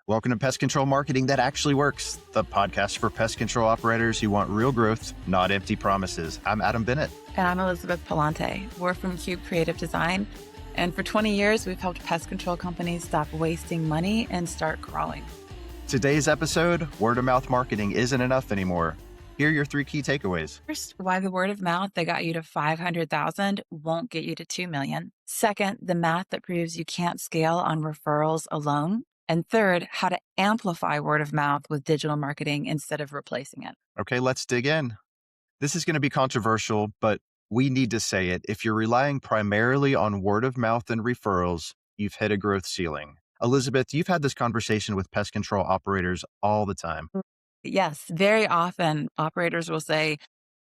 Welcome to Pest Control Marketing That Actually Works, the podcast for pest control operators who want real growth, not empty promises. I'm Adam Bennett. And I'm Elisabeth Pallante. We're from Cube Creative Design. And for 20 years, we've helped pest control companies stop wasting money and start growing. Today's episode, word of mouth marketing isn't enough anymore. Here are your 3 key takeaways. First, why the word of mouth that got you to 500,000 won't get you to 2 million. Second, the math that proves you can't scale on referrals alone. And third, how to amplify word of mouth with digital marketing instead of replacing it. Okay, let's dig in. This is going to be controversial, but we need to say it. If you're relying primarily on word of mouth and referrals, you've hit a growth ceiling. Elisabeth, you've had this conversation with pest control operators all the time. Yes, very often operators will say,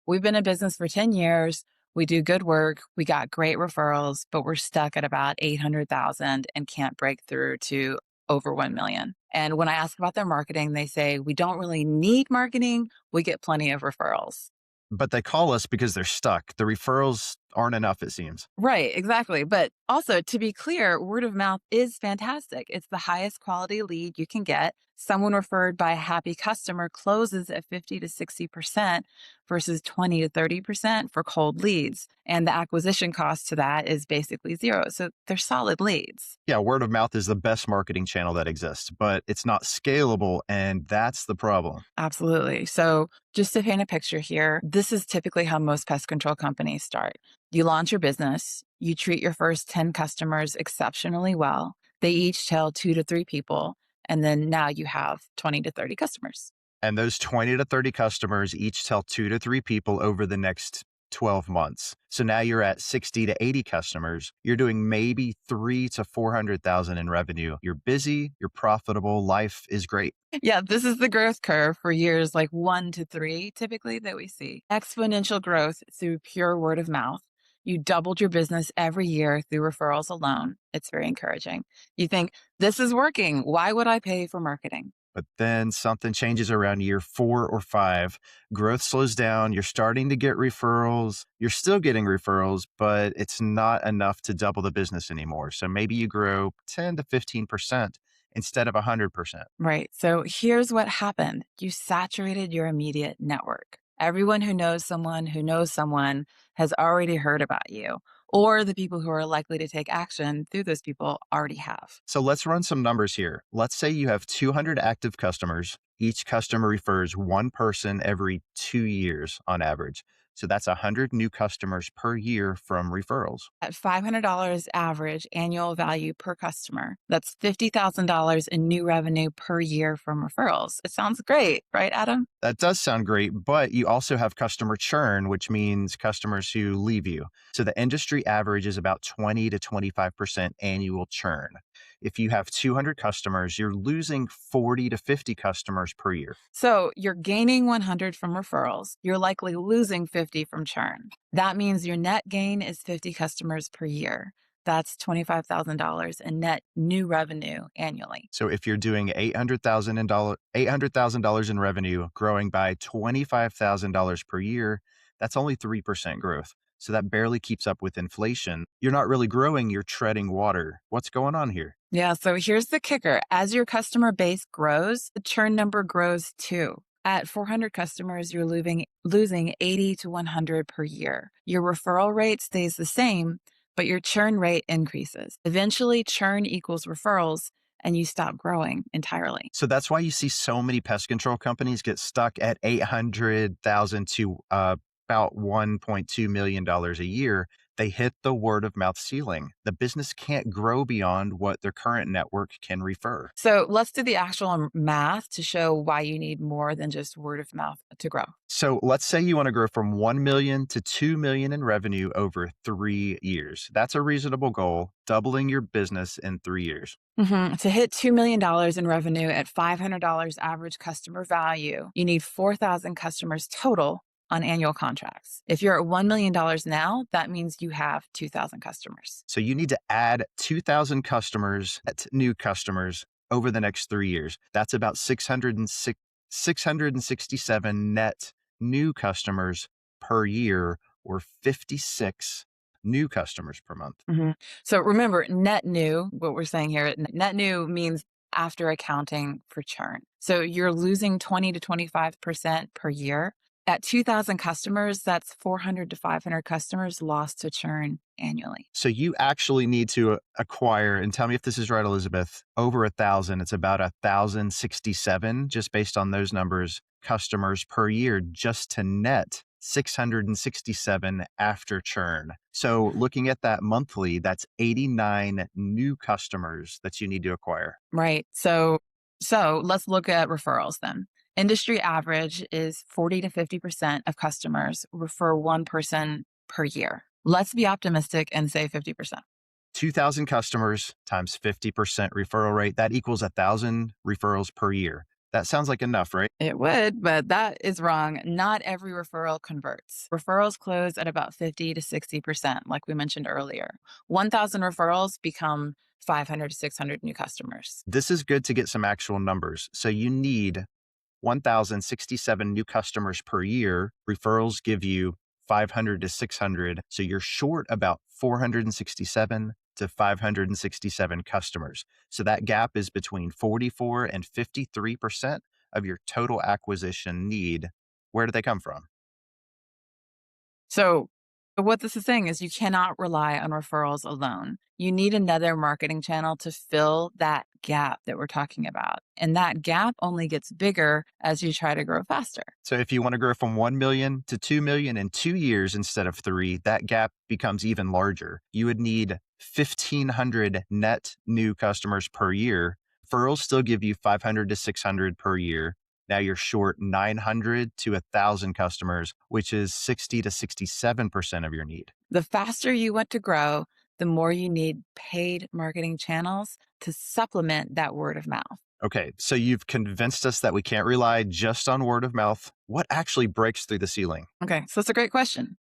we've been in business for 10 years. We do good work. We got great referrals, but we're stuck at about 800,000 and can't break through to over 1 million. And when I ask about their marketing, they say, we don't really need marketing. We get plenty of referrals. But they call us because they're stuck. The referrals aren't enough, it seems. Right, exactly. But also, to be clear, word of mouth is fantastic. It's the highest quality lead you can get. Someone referred by a happy customer closes at 50 to 60% versus 20 to 30% for cold leads. And the acquisition cost to that is basically zero. So they're solid leads. Yeah, word of mouth is the best marketing channel that exists, but it's not scalable, and that's the problem. Absolutely. So just to paint a picture here, this is typically how most pest control companies start. You launch your business, you treat your first 10 customers exceptionally well. They each tell 2 to 3 people, and then now you have 20 to 30 customers. And those 20 to 30 customers each tell 2 to 3 people over the next 12 months. So now you're at 60 to 80 customers. You're doing maybe 3 to 400,000 in revenue. You're busy, you're profitable, life is great. Yeah, this is the growth curve for years like 1 to 3 typically that we see. Exponential growth through pure word of mouth. You doubled your business every year through referrals alone. It's very encouraging. You think, this is working. Why would I pay for marketing? But then something changes around year 4 or 5. Growth slows down. You're starting to get referrals. You're still getting referrals, but it's not enough to double the business anymore. So maybe you grow 10 to 15% instead of 100%. Right. So here's what happened. You saturated your immediate network. Everyone who knows someone has already heard about you, or the people who are likely to take action through those people already have. So let's run some numbers here. Let's say you have 200 active customers. Each customer refers one person every 2 years on average. So that's 100 new customers per year from referrals. At $500 average annual value per customer, that's $50,000 in new revenue per year from referrals. It sounds great, right, Adam? That does sound great, but you also have customer churn, which means customers who leave you. So the industry average is about 20 to 25% annual churn. If you have 200 customers, you're losing 40 to 50 customers per year. So you're gaining 100 from referrals. You're likely losing 50 from churn. That means your net gain is 50 customers per year. That's $25,000 in net new revenue annually. So if you're doing $800,000 in revenue, growing by $25,000 per year, that's only 3% growth. So that barely keeps up with inflation. You're not really growing, you're treading water. What's going on here? Yeah, so here's the kicker. As your customer base grows, the churn number grows too. At 400 customers, you're losing 80 to 100 per year. Your referral rate stays the same, but your churn rate increases. Eventually, churn equals referrals, and you stop growing entirely. So that's why you see so many pest control companies get stuck at 800,000 to about $1.2 million a year. They hit the word of mouth ceiling. The business can't grow beyond what their current network can refer. So let's do the actual math to show why you need more than just word of mouth to grow. So let's say you want to grow from 1 million to 2 million in revenue over 3 years. That's a reasonable goal, doubling your business in 3 years. To hit $2 million in revenue at $500 average customer value, you need 4,000 customers total on annual contracts. If you're at $1 million now, that means you have 2,000 customers. So you need to add 2,000 customers, new customers, over the next 3 years. That's about 667 net new customers per year, or 56 new customers per month. So remember, net new, what we're saying here, net new means after accounting for churn. So you're losing 20 to 25% per year. At 2,000 customers, that's 400 to 500 customers lost to churn annually. So you actually need to acquire, and tell me if this is right, Elizabeth, over 1,000. It's about 1,067, just based on those numbers, customers per year, just to net 667 after churn. So looking at that monthly, that's 89 new customers that you need to acquire. Right. So let's look at referrals then. Industry average is 40 to 50% of customers refer one person per year. Let's be optimistic and say 50%. 2,000 customers times 50% referral rate, that equals 1,000 referrals per year. That sounds like enough, right? It would, but that is wrong. Not every referral converts. Referrals close at about 50 to 60%, like we mentioned earlier. 1,000 referrals become 500 to 600 new customers. This is good to get some actual numbers. So you need 1,067 new customers per year. Referrals give you 500 to 600. So you're short about 467 to 567 customers. So that gap is between 44 and 53% of your total acquisition need. Where do they come from? So, what this is saying is you cannot rely on referrals alone. You need another marketing channel to fill that gap that we're talking about. And that gap only gets bigger as you try to grow faster. So if you want to grow from 1 million to 2 million in 2 years instead of three, that gap becomes even larger. You would need 1,500 net new customers per year. Referrals still give you 500 to 600 per year. Now you're short 900 to 1,000 customers, which is 60 to 67% of your need. The faster you want to grow, the more you need paid marketing channels to supplement that word of mouth. Okay, so you've convinced us that we can't rely just on word of mouth. What actually breaks through the ceiling? Okay, so it's a great question.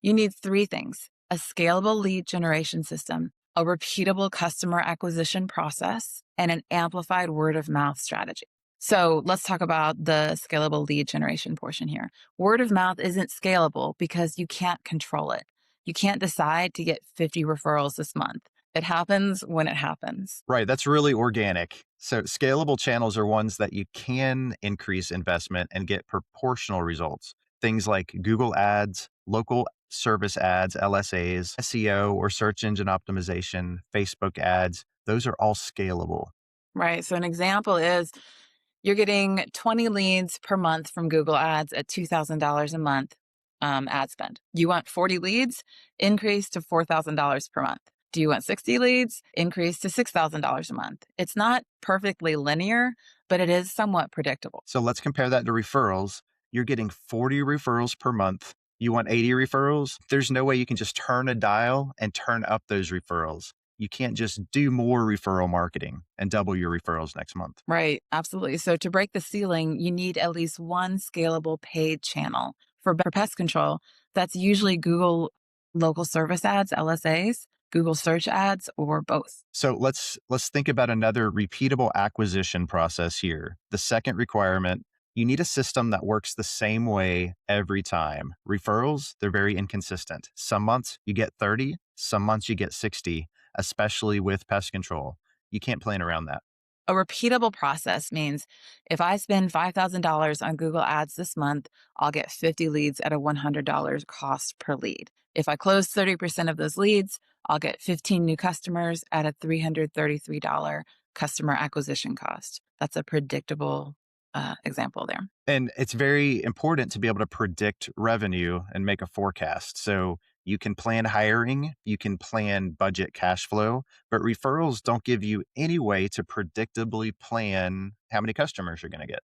You need three things: a scalable lead generation system, a repeatable customer acquisition process, and an amplified word of mouth strategy. So let's talk about the scalable lead generation portion here. Word of mouth isn't scalable because you can't control it. You can't decide to get 50 referrals this month. It happens when it happens. Right, that's really organic. So scalable channels are ones that you can increase investment and get proportional results. Things like Google Ads, local service ads, LSAs, SEO or search engine optimization, Facebook ads, those are all scalable. Right. So an example is you're getting 20 leads per month from Google Ads at $2,000 a month ad spend. You want 40 leads? Increase to $4,000 per month. Do you want 60 leads? Increase to $6,000 a month. It's not perfectly linear, but it is somewhat predictable. So let's compare that to referrals. You're getting 40 referrals per month. You want 80 referrals? There's no way you can just turn a dial and turn up those referrals. You can't just do more referral marketing and double your referrals next month. Right. Absolutely. So to break the ceiling, you need at least one scalable paid channel. For pest control, that's usually Google local service ads, LSAs, Google search ads, or both. So let's think about another repeatable acquisition process here. The second requirement, you need a system that works the same way every time. Referrals, they're very inconsistent. Some months you get 30, some months you get 60, especially with pest control. You can't plan around that. A repeatable process means if I spend $5,000 on Google Ads this month, I'll get 50 leads at a $100 cost per lead. If I close 30% of those leads, I'll get 15 new customers at a $333 customer acquisition cost. That's a predictable example there. And it's very important to be able to predict revenue and make a forecast. So you can plan hiring, you can plan budget cash flow, but referrals don't give you any way to predictably plan how many customers you're going to get.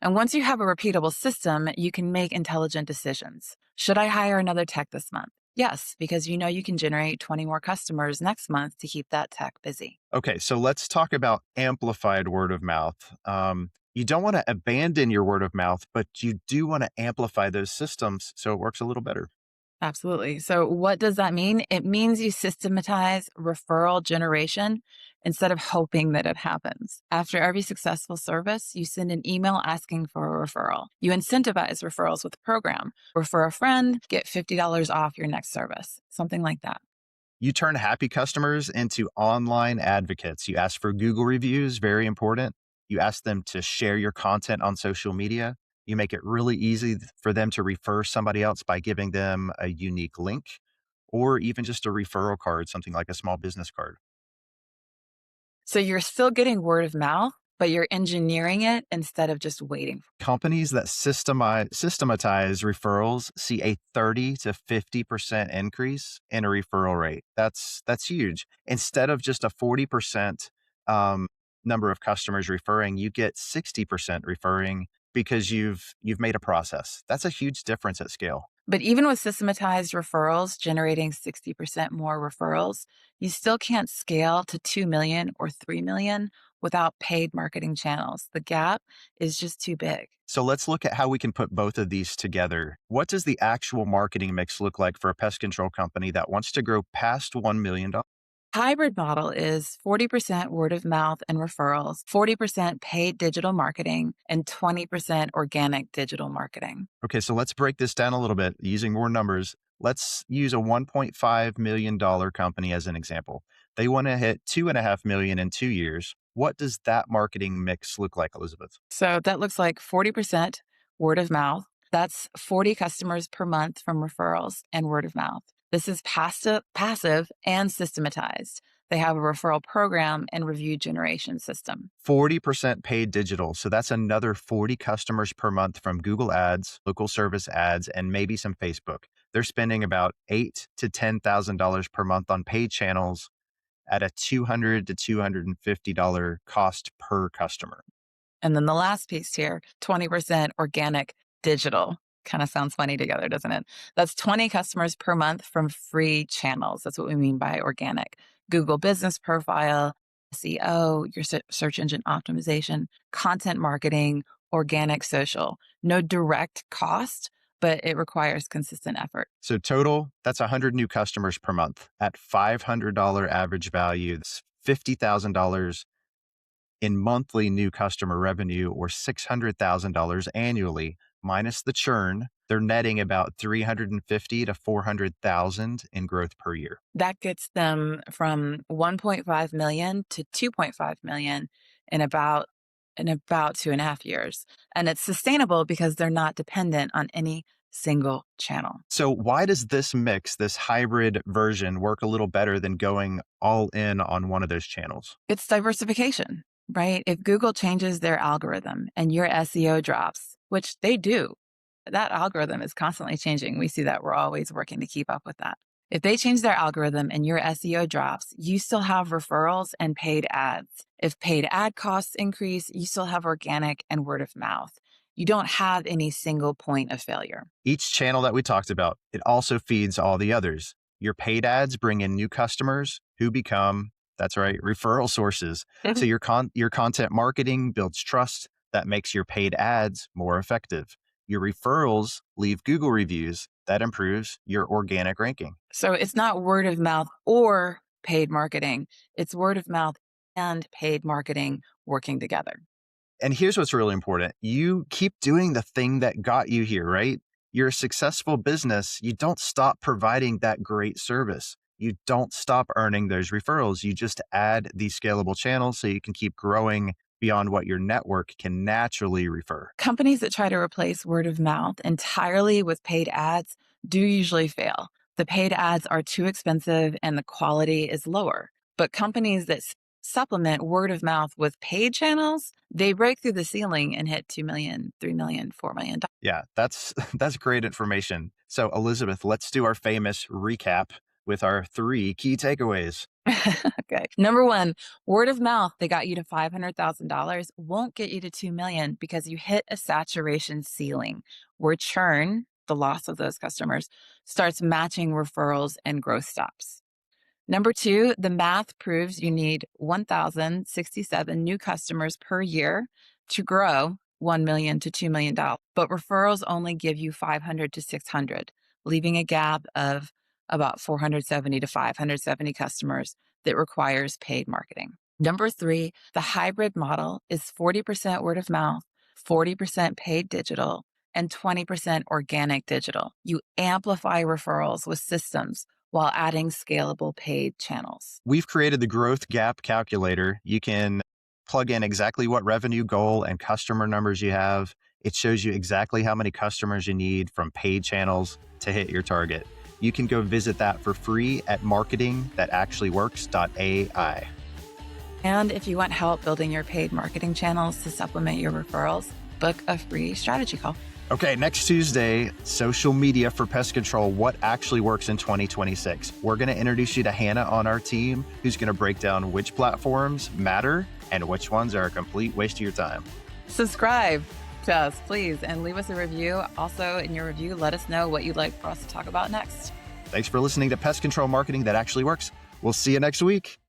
And once you have a repeatable system, you can make intelligent decisions. Should I hire another tech this month? Yes, because you know you can generate 20 more customers next month to keep that tech busy. Okay, so let's talk about amplified word of mouth. You don't want to abandon your word of mouth, but you do want to amplify those systems so it works a little better. Absolutely. So, what does that mean? It means you systematize referral generation instead of hoping that it happens. After every successful service, you send an email asking for a referral. You incentivize referrals with a program. Refer a friend, get $50 off your next service, something like that. You turn happy customers into online advocates. You ask for Google reviews, very important. You ask them to share your content on social media. You make it really easy for them to refer somebody else by giving them a unique link or even just a referral card, something like a small business card. So you're still getting word of mouth, but you're engineering it instead of just waiting. Companies that systematize referrals see a 30 to 50% increase in a referral rate. That's huge. Instead of just a 40% um, number of customers referring, you get 60% referring because you've made a process. That's a huge difference at scale. But even with systematized referrals generating 60% more referrals, you still can't scale to 2 million or 3 million without paid marketing channels. The gap is just too big. So let's look at how we can put both of these together. What does the actual marketing mix look like for a pest control company that wants to grow past $1 million? Hybrid model is 40% word of mouth and referrals, 40% paid digital marketing, and 20% organic digital marketing. Okay, so let's break this down a little bit using more numbers. Let's use a $1.5 million company as an example. They want to hit 2.5 million in 2 years. What does that marketing mix look like, Elizabeth? So that looks like 40% word of mouth. That's 40 customers per month from referrals and word of mouth. This is passive and systematized. They have a referral program and review generation system. 40% paid digital. So that's another 40 customers per month from Google Ads, local service ads, and maybe some Facebook. They're spending about $8 to $10,000 per month on paid channels at a $200 to $250 cost per customer. And then the last piece here, 20% organic digital. Kind of sounds funny together, doesn't it? That's 20 customers per month from free channels. That's what we mean by organic. Google business profile, SEO, your search engine optimization, content marketing, organic social. No direct cost, but it requires consistent effort. So total, that's 100 new customers per month at $500 average value. That's $50,000 in monthly new customer revenue or $600,000 annually minus the churn. They're netting about 350 to 400,000 in growth per year. That gets them from 1.5 million to 2.5 million in about 2.5 years. And it's sustainable because they're not dependent on any single channel. So why does this mix, this hybrid version work a little better than going all in on one of those channels? It's diversification, right? If Google changes their algorithm and your SEO drops, which they do, that algorithm is constantly changing. We see that we're always working to keep up with that. If they change their algorithm and your SEO drops, you still have referrals and paid ads. If paid ad costs increase, you still have organic and word of mouth. You don't have any single point of failure. Each channel that we talked about, it also feeds all the others. Your paid ads bring in new customers who become, that's right, referral sources. So your content marketing builds trust that makes your paid ads more effective. Your referrals leave Google reviews that improves your organic ranking. So it's not word of mouth or paid marketing, it's word of mouth and paid marketing working together. And here's what's really important. You keep doing the thing that got you here, right? You're a successful business. You don't stop providing that great service. You don't stop earning those referrals. You just add these scalable channels so you can keep growing beyond what your network can naturally refer. Companies that try to replace word of mouth entirely with paid ads do usually fail. The paid ads are too expensive and the quality is lower. But companies that supplement word of mouth with paid channels, they break through the ceiling and hit 2 million, 3 million, 4 million. Yeah, that's that's great information. So Elizabeth, let's do our famous recap with our 3 key takeaways. Okay. Number one, word of mouth, they got you to $500,000, won't get you to 2 million because you hit a saturation ceiling where churn, the loss of those customers, starts matching referrals and growth stops. Number two, the math proves you need 1,067 new customers per year to grow 1 million to $2 million. But referrals only give you 500 to 600, leaving a gap of about 470 to 570 customers that requires paid marketing. Number three, the hybrid model is 40% word of mouth, 40% paid digital, and 20% organic digital. You amplify referrals with systems while adding scalable paid channels. We've created the growth gap calculator. You can plug in exactly what revenue goal and customer numbers you have. It shows you exactly how many customers you need from paid channels to hit your target. You can go visit that for free at marketingthatactuallyworks.ai. And if you want help building your paid marketing channels to supplement your referrals, book a free strategy call. Okay, next Tuesday, social media for pest control, what actually works in 2026. We're going to introduce you to Hannah on our team, who's going to break down which platforms matter and which ones are a complete waste of your time. Subscribe to us, please, and leave us a review. Also, in your review, let us know what you'd like for us to talk about next. Thanks for listening to Pest Control Marketing That Actually Works. We'll see you next week.